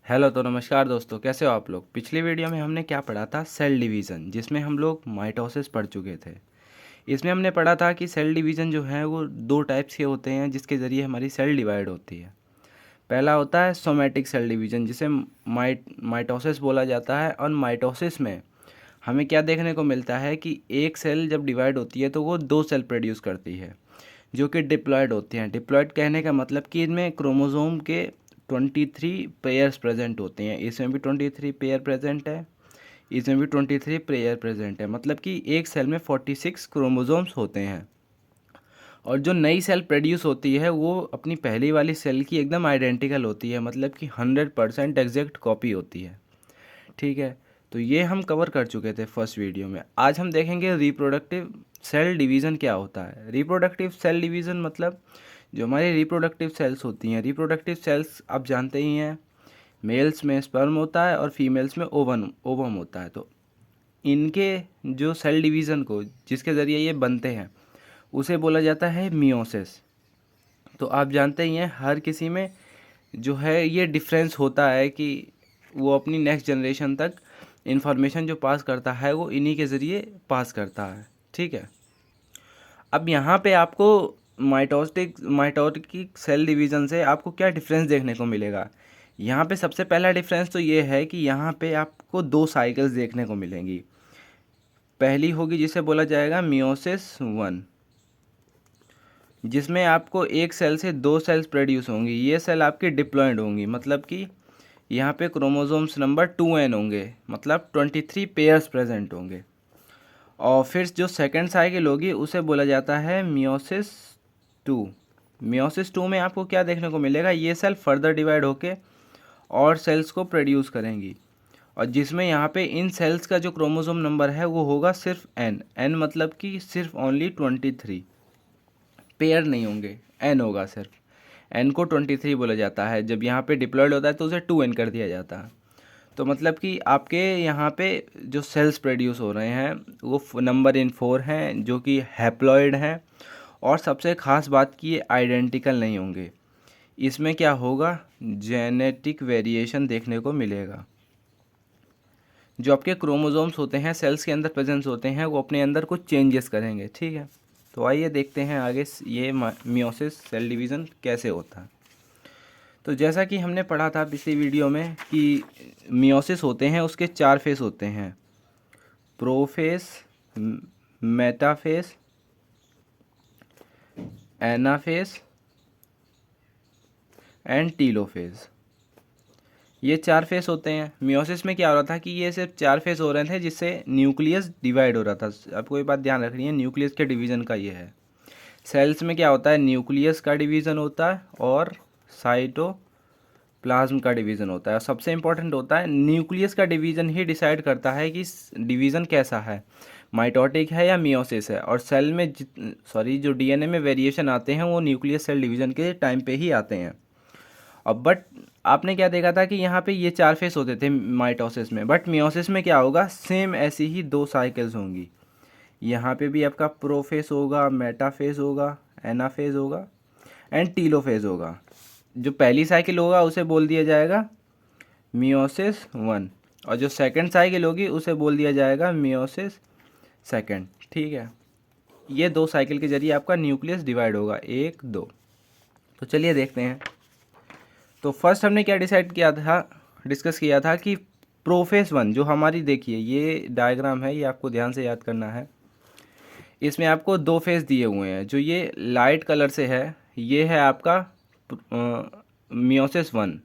Hello तो नमस्कार दोस्तों, कैसे हो आप लोग। पिछली वीडियो में हमने क्या पढ़ा था, सेल डिवीज़न, जिसमें हम लोग माइटोसिस पढ़ चुके थे। इसमें हमने पढ़ा था कि सेल डिवीज़न जो है वो दो टाइप्स के होते हैं जिसके ज़रिए हमारी सेल डिवाइड होती है। पहला होता है सोमैटिक सेल डिवीज़न, जिसे माइटोसिस बोला जाता है। और माइटोसिस में हमें क्या देखने को मिलता है कि एक सेल जब डिवाइड होती है तो वो दो सेल प्रोड्यूस करती है जो कि डिप्लॉयड होते हैं। डिप्लॉयड कहने का मतलब कि इनमें क्रोमोसोम के 23 पेयर्स प्रेजेंट होते हैं। इसमें भी 23 पेयर प्रेजेंट है, इसमें भी 23 पेयर प्रेजेंट है, मतलब कि एक सेल में 46 क्रोमोसोम्स होते हैं। और जो नई सेल प्रोड्यूस होती है वो अपनी पहली वाली सेल की एकदम आइडेंटिकल होती है, मतलब कि 100% एग्जैक्ट कॉपी होती है। ठीक है, तो ये हम कवर कर चुके थे फर्स्ट वीडियो में। आज हम देखेंगे रिप्रोडक्टिव सेल डिवीज़न क्या होता है। रिप्रोडक्टिव सेल डिवीज़न मतलब जो हमारी रिप्रोडक्टिव सेल्स होती हैं। रिप्रोडक्टिव सेल्स आप जानते ही हैं, मेल्स में स्पर्म होता है और फीमेल्स में ओवम होता है। तो इनके जो सेल डिवीज़न को जिसके ज़रिए ये बनते हैं उसे बोला जाता है मियोसिस। तो आप जानते ही हैं हर किसी में जो है ये डिफरेंस होता है कि वो अपनी नेक्स्ट जनरेशन तक इन्फॉर्मेशन जो पास करता है वो इन्हीं के ज़रिए पास करता है। ठीक है, अब यहाँ पे आपको माइटोटिक सेल डिवीज़न से आपको क्या डिफरेंस देखने को मिलेगा। यहाँ पे सबसे पहला डिफरेंस तो ये है कि यहाँ पे आपको दो साइकिल्स देखने को मिलेंगी। पहली होगी जिसे बोला जाएगा मियोसिस 1, जिसमें आपको एक सेल से दो सेल्स प्रोड्यूस होंगी। ये सेल आपकी डिप्लॉयड होंगी, मतलब कि यहाँ पे क्रोमोसोम्स नंबर 2n होंगे, मतलब 23 पेयर्स प्रेजेंट होंगे। और फिर जो सेकंड साइकिल होगी उसे बोला जाता है मियोसिस 2। मियोसिस 2 में आपको क्या देखने को मिलेगा, ये सेल फर्दर डिवाइड होके और सेल्स को प्रोड्यूस करेंगी, और जिसमें यहाँ पे इन सेल्स का जो क्रोमोसोम नंबर है वो होगा सिर्फ n मतलब कि सिर्फ ओनली 23 पेयर नहीं होंगे, n होगा सिर्फ। n को 23 बोला जाता है। जब यहाँ पे डिप्लॉयड होता है तो उसे 2n कर दिया जाता है। तो मतलब कि आपके यहाँ पे जो सेल्स प्रोड्यूस हो रहे हैं वो नंबर इन 4 हैं, जो कि हैप्लॉइड हैं। और सबसे ख़ास बात कि ये आइडेंटिकल नहीं होंगे। इसमें क्या होगा, जेनेटिक वेरिएशन देखने को मिलेगा। जो आपके क्रोमोसोम्स होते हैं सेल्स के अंदर प्रेजेंस होते हैं वो अपने अंदर कुछ चेंजेस करेंगे। ठीक है, तो आइए देखते हैं आगे ये मियोसिस सेल डिवीज़न कैसे होता है। तो जैसा कि हमने पढ़ा था पिछली वीडियो में कि मियोसिस होते हैं उसके 4 फेस होते हैं, prophase, metaphase, anaphase and telophase. ये 4 फेस होते हैं। मियोसिस में क्या हो रहा था कि ये सिर्फ 4 फेस हो रहे थे जिससे न्यूक्लियस डिवाइड हो रहा था। आपको ये बात ध्यान रखनी है, न्यूक्लियस के डिवीज़न का ये है। सेल्स में क्या होता है, न्यूक्लियस का डिवीज़न होता है और साइटोप्लाज्म का डिवीज़न होता है। और सबसे इंपॉर्टेंट होता है न्यूक्लियस का डिवीज़न ही डिसाइड करता है कि डिवीज़न कैसा है, माइटोटिक है या मियोसिस है। और सेल में जो डीएनए में वेरिएशन आते हैं वो न्यूक्लियस सेल डिवीज़न के टाइम पे ही आते हैं। अब बट आपने क्या देखा था कि यहाँ पे ये 4 फेस होते थे माइटोसिस में, बट मियोसिस में क्या होगा, सेम ऐसी ही 2 साइकिल्स होंगी। यहाँ पे भी आपका प्रोफेस होगा, मेटाफेज होगा, एनाफेज होगा एंड टीलोफेज होगा। जो पहली साइकिल होगा उसे बोल दिया जाएगा मियोसिस 1, और जो सेकंड साइकिल होगी उसे बोल दिया जाएगा मियोसिस सेकंड। ठीक है, ये 2 साइकिल के जरिए आपका न्यूक्लियस डिवाइड होगा, 1 2। तो चलिए देखते हैं। तो फर्स्ट हमने क्या डिस्कस किया था कि प्रोफेस 1 जो हमारी, देखिए ये डायग्राम है, ये आपको ध्यान से याद करना है। इसमें आपको 2 फेस दिए हुए हैं। जो ये लाइट कलर से है ये है आपका मियोसिस 1।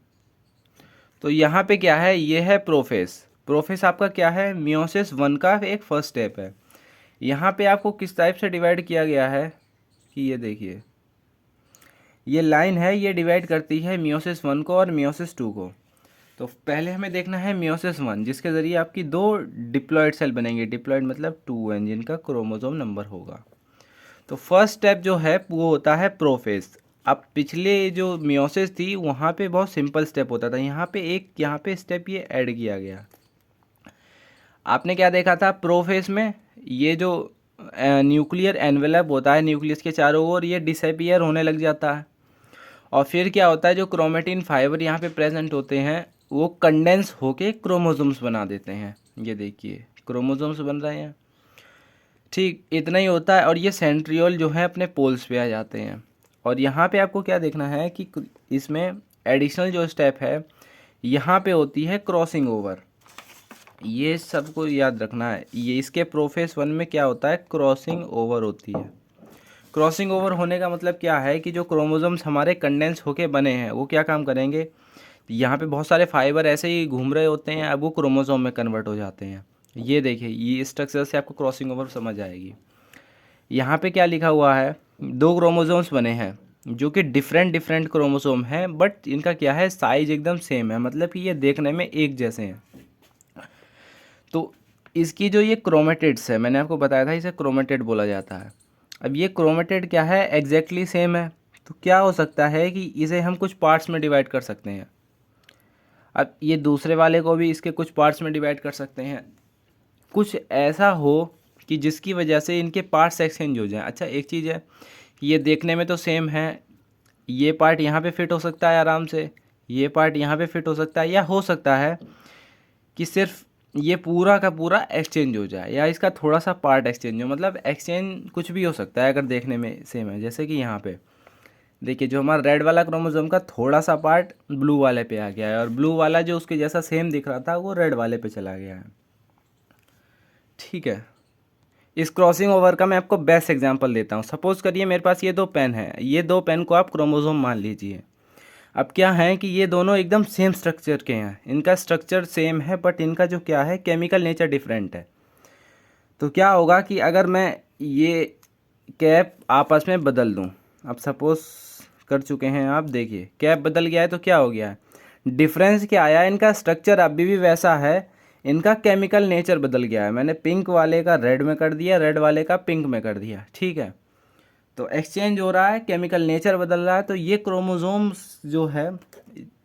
तो यहाँ पे क्या है, ये है प्रोफेस। प्रोफेस आपका क्या है, मियोसिस 1 का एक फर्स्ट स्टेप है। यहाँ पे आपको किस टाइप से डिवाइड किया गया है कि ये देखिए, ये लाइन है, ये डिवाइड करती है मियोसिस 1 को और मियोसिस 2 को। तो पहले हमें देखना है मियोसिस 1, जिसके ज़रिए आपकी 2 डिप्लॉयड सेल बनेंगे। डिप्लॉयड मतलब 2n, जिनका क्रोमोसोम नंबर होगा। तो फर्स्ट स्टेप जो है वो होता है प्रोफेस। अब पिछले जो मियोसिस थी वहाँ पे बहुत सिंपल स्टेप होता था, यहाँ पे स्टेप ये ऐड किया गया। आपने क्या देखा था प्रोफेस में, ये जो न्यूक्लियर एनवेलप होता है न्यूक्लियस के चारों ओर, ये डिसअपियर होने लग जाता है। और फिर क्या होता है, जो क्रोमेटिन फाइबर यहाँ पे प्रेजेंट होते हैं वो कंडेंस होके क्रोमोसोम्स बना देते हैं। ये देखिए क्रोमोसोम्स बन रहे हैं, ठीक इतना ही होता है। और ये सेंट्रियोल जो है अपने पोल्स पे आ जाते हैं। और यहाँ पे आपको क्या देखना है कि इसमें एडिशनल जो स्टेप है यहाँ पे होती है क्रॉसिंग ओवर। ये सबको याद रखना है। ये इसके प्रोफेस 1 में क्या होता है, क्रॉसिंग ओवर होती है। क्रॉसिंग ओवर होने का मतलब क्या है कि जो क्रोमोसोम्स हमारे कंडेंस होके बने हैं वो क्या काम करेंगे, यहाँ पे बहुत सारे फाइबर ऐसे ही घूम रहे होते हैं, अब वो क्रोमोसोम में कन्वर्ट हो जाते हैं। ये देखिए ये स्ट्रक्चर से आपको क्रॉसिंग ओवर समझ आएगी। यहाँ पे क्या लिखा हुआ है, दो क्रोमोसोम्स बने हैं जो कि डिफरेंट डिफरेंट क्रोमोसोम हैं, बट इनका क्या है साइज एकदम सेम है, मतलब कि ये देखने में एक जैसे हैं। तो इसकी जो ये क्रोमेटिड्स है, मैंने आपको बताया था इसे क्रोमेटिड बोला जाता है। अब ये क्रोमेटिड क्या है, एग्जैक्टली सेम है, तो क्या हो सकता है कि इसे हम कुछ पार्ट्स में डिवाइड कर सकते हैं। अब ये दूसरे वाले को भी इसके कुछ पार्ट्स में डिवाइड कर सकते हैं, कुछ ऐसा हो कि जिसकी वजह से इनके पार्ट्स एक्सचेंज हो जाएं। अच्छा एक चीज़ है कि ये देखने में तो सेम है, ये पार्ट यहाँ पे फिट हो सकता है आराम से, ये पार्ट यहाँ पे फिट हो सकता है, या हो सकता है कि सिर्फ ये पूरा का पूरा एक्सचेंज हो जाए या इसका थोड़ा सा पार्ट एक्सचेंज हो। मतलब एक्सचेंज कुछ भी हो सकता है अगर देखने में सेम है। जैसे कि यहाँ पे देखिए जो हमारा रेड वाला क्रोमोसोम का थोड़ा सा पार्ट ब्लू वाले पे आ गया है, और ब्लू वाला जो उसके जैसा सेम दिख रहा था वो रेड वाले पे चला गया है। ठीक है, इस क्रॉसिंग ओवर का मैं आपको बेस्ट एग्जांपल देता हूँ। सपोज़ करिए मेरे पास ये दो पेन है, ये दो पेन को आप क्रोमोसोम मान लीजिए। अब क्या है कि ये दोनों एकदम सेम स्ट्रक्चर के हैं, इनका स्ट्रक्चर सेम है, बट इनका जो क्या है केमिकल नेचर डिफरेंट है। तो क्या होगा कि अगर मैं ये कैप आपस में बदल दूँ, अब सपोज़ कर चुके हैं आप, देखिए कैप बदल गया है तो क्या हो गया है, डिफरेंस क्या आया, इनका स्ट्रक्चर अभी भी वैसा है, इनका केमिकल नेचर बदल गया है। मैंने पिंक वाले का रेड में कर दिया, रेड वाले का पिंक में कर दिया, ठीक है। तो एक्सचेंज हो रहा है, केमिकल नेचर बदल रहा है, तो ये क्रोमोसोम्स जो है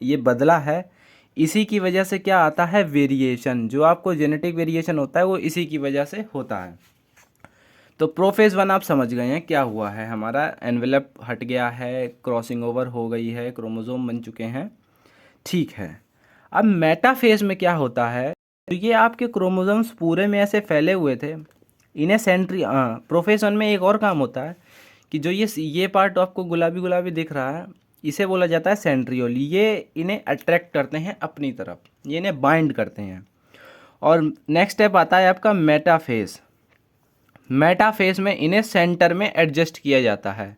ये बदला है। इसी की वजह से क्या आता है, वेरिएशन, जो आपको जेनेटिक वेरिएशन होता है वो इसी की वजह से होता है। तो प्रोफेज 1 आप समझ गए हैं क्या हुआ है, हमारा एनवेलप हट गया है, क्रॉसिंग ओवर हो गई है, क्रोमोसोम बन चुके हैं, ठीक है। अब मेटाफेज में क्या होता है, तो ये आपके क्रोमोसोम्स पूरे में ऐसे फैले हुए थे, इन्हें सेंट्री प्रोफेज 1 में एक और काम होता है कि जो ये पार्ट आपको गुलाबी गुलाबी दिख रहा है इसे बोला जाता है सेंट्रियोल। ये इन्हें अट्रैक्ट करते हैं अपनी तरफ, ये इन्हें बाइंड करते हैं। और नेक्स्ट स्टेप आता है आपका मेटाफेज। मेटाफेज में इन्हें सेंटर में एडजस्ट किया जाता है।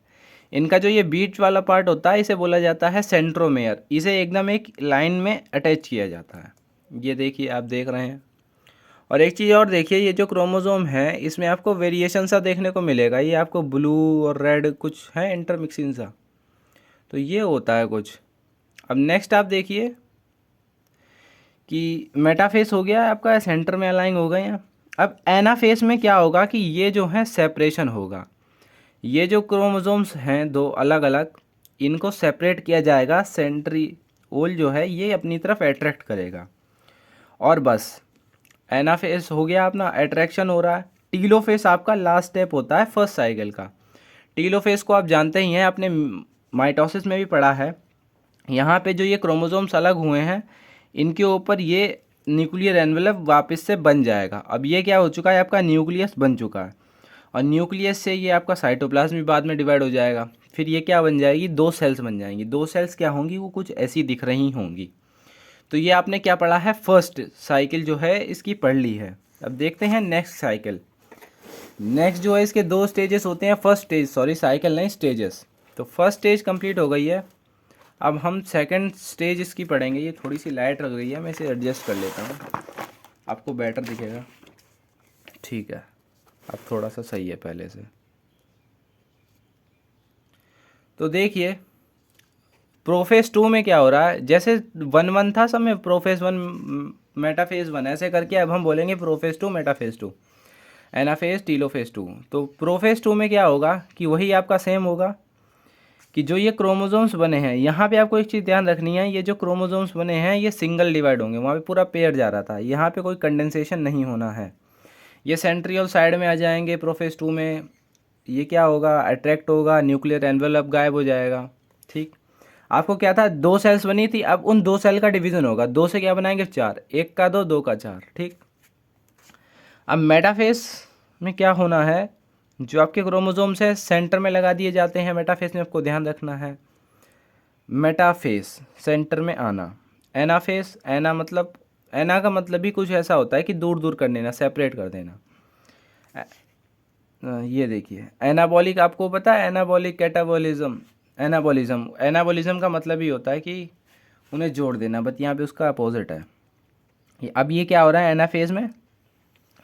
इनका जो ये बीच वाला पार्ट होता है इसे बोला जाता है सेंट्रोमेयर, इसे एकदम एक लाइन में अटैच किया जाता है। ये देखिए आप देख रहे हैं। और एक चीज़ और देखिए, ये जो क्रोमोसोम है इसमें आपको वेरिएशन सा देखने को मिलेगा, ये आपको ब्लू और रेड कुछ है इंटरमिक्सिंग सा, तो ये होता है कुछ। अब नेक्स्ट आप देखिए कि मेटाफेस हो गया आपका, सेंटर में अलाइन हो गए हैं। अब एनाफेस में क्या होगा कि ये जो है सेपरेशन होगा, ये जो क्रोमोसोम्स हैं दो अलग अलग, इनको सेपरेट किया जाएगा, सेंट्रियोल जो है ये अपनी तरफ अट्रैक्ट करेगा, और बस एनाफेस हो गया अपना, अट्रैक्शन हो रहा है। टीलोफेस आपका लास्ट स्टेप होता है फर्स्ट साइकिल का। टीलोफेस को आप जानते ही हैं, आपने माइटोसिस में भी पढ़ा है। यहाँ पे जो ये क्रोमोसोम्स अलग हुए हैं इनके ऊपर ये न्यूक्लियर एनवेलप वापस से बन जाएगा। अब ये क्या हो चुका है, आपका न्यूक्लियस बन चुका है, और न्यूक्लियस से ये आपका साइटोप्लाज्म भी बाद में डिवाइड हो जाएगा। फिर ये क्या बन जाएगी, दो सेल्स बन जाएंगी। दो सेल्स क्या होंगी, वो कुछ ऐसी दिख रही होंगी। तो ये आपने क्या पढ़ा है, फर्स्ट साइकिल जो है इसकी पढ़ ली है। अब देखते हैं नेक्स्ट साइकिल। नेक्स्ट जो है इसके दो स्टेजेस होते हैं, फर्स्ट स्टेज, सॉरी साइकिल नहीं स्टेजेस। तो फर्स्ट स्टेज कंप्लीट हो गई है, अब हम सेकंड स्टेज इसकी पढ़ेंगे। ये थोड़ी सी लाइट लग रही है, मैं इसे एडजस्ट कर लेता हूँ, आपको बेटर दिखेगा। ठीक है, अब थोड़ा सा सही है पहले से। तो देखिए प्रोफेज 2 में क्या हो रहा है, जैसे 1-1 था सब में, प्रोफेज 1 मेटाफेज 1, ऐसे करके अब हम बोलेंगे प्रोफेज 2 मेटाफेज 2, एनाफेज टीलोफेज 2। तो प्रोफेज 2 में क्या होगा कि वही आपका सेम होगा कि जो ये क्रोमोसोम्स बने हैं, यहाँ पे आपको एक चीज़ ध्यान रखनी है, ये जो क्रोमोसोम्स बने हैं ये सिंगल डिवाइड होंगे, वहाँ पे पूरा पेयर जा रहा था, यहाँ पे कोई कंडेंसेशन नहीं होना है। ये सेंट्रियल साइड में आ जाएंगे प्रोफेज 2 में, ये क्या होगा, अट्रैक्ट होगा, न्यूक्लियर एनवेलप गायब हो जाएगा। ठीक, आपको क्या था, 2 सेल्स बनी थी, अब उन 2 सेल का डिवीजन होगा, 2 से क्या बनाएंगे 4, 1 का 2, 2 का 4, ठीक। अब मेटाफेस में क्या होना है, जो आपके क्रोमोसोम्स है सेंटर में लगा दिए जाते हैं। मेटाफेस में आपको ध्यान रखना है, मेटाफेस सेंटर में आना। एनाफेस, एना का मतलब भी कुछ ऐसा होता है कि दूर दूर कर देना, सेपरेट कर देना। ये देखिए एनाबॉलिक, आपको पता है एनाबॉलिक, कैटाबॉलिज्म, एनाबॉलिज्म का मतलब ही होता है कि उन्हें जोड़ देना, बट यहाँ पे उसका अपोजिट है। अब ये क्या हो रहा है, एनाफेज में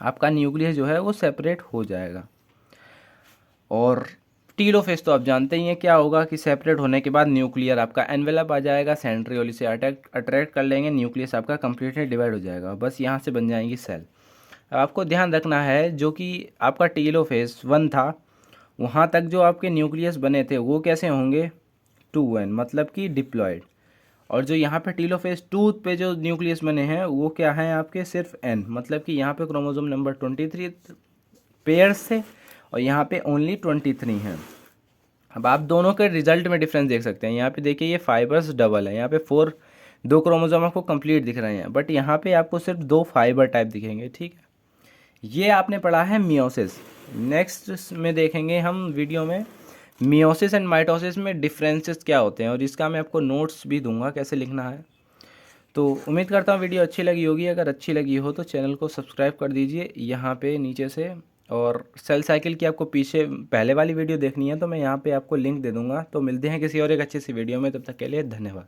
आपका न्यूक्लियस जो है वो सेपरेट हो जाएगा। और टीलोफेज तो आप जानते ही हैं क्या होगा, कि सेपरेट होने के बाद न्यूक्लियर आपका एनवेलप आ जाएगा, सेंट्रियोल से अट्रैक्ट कर लेंगे, न्यूक्लियस आपका कंप्लीटली डिवाइड हो जाएगा, बस यहाँ से बन जाएंगी सेल। अब आपको ध्यान रखना है, जो कि आपका टीलोफेज 1 था, वहाँ तक जो आपके न्यूक्लियस बने थे वो कैसे होंगे, 2n, मतलब कि डिप्लॉयड। और जो यहाँ पे टीलोफेज 2 पे जो न्यूक्लियस बने हैं वो क्या हैं आपके, सिर्फ n, मतलब कि यहाँ पे क्रोमोसोम नंबर 23 पेयर्स से और यहाँ पे ओनली 23 हैं। अब आप दोनों के रिजल्ट में डिफरेंस देख सकते हैं। यहाँ पे देखिए ये फाइबर्स डबल है, यहाँ पे 2 क्रोमोसोम आपको कंप्लीट दिख रहे हैं, बट यहाँ पे आपको सिर्फ 2 फाइबर टाइप दिखेंगे, ठीक है। ये आपने पढ़ा है मियोसिस। नेक्स्ट में देखेंगे हम वीडियो में मियोसिस एंड माइटोसिस में डिफरेंसेस क्या होते हैं, और इसका मैं आपको नोट्स भी दूंगा कैसे लिखना है। तो उम्मीद करता हूँ वीडियो अच्छी लगी होगी। अगर अच्छी लगी हो तो चैनल को सब्सक्राइब कर दीजिए यहाँ पे नीचे से। और सेल साइकिल की आपको पीछे पहले वाली वीडियो देखनी है तो मैं यहाँ पे आपको लिंक दे दूँगा। तो मिलते हैं किसी और एक अच्छी सी वीडियो में, तब तक के लिए धन्यवाद।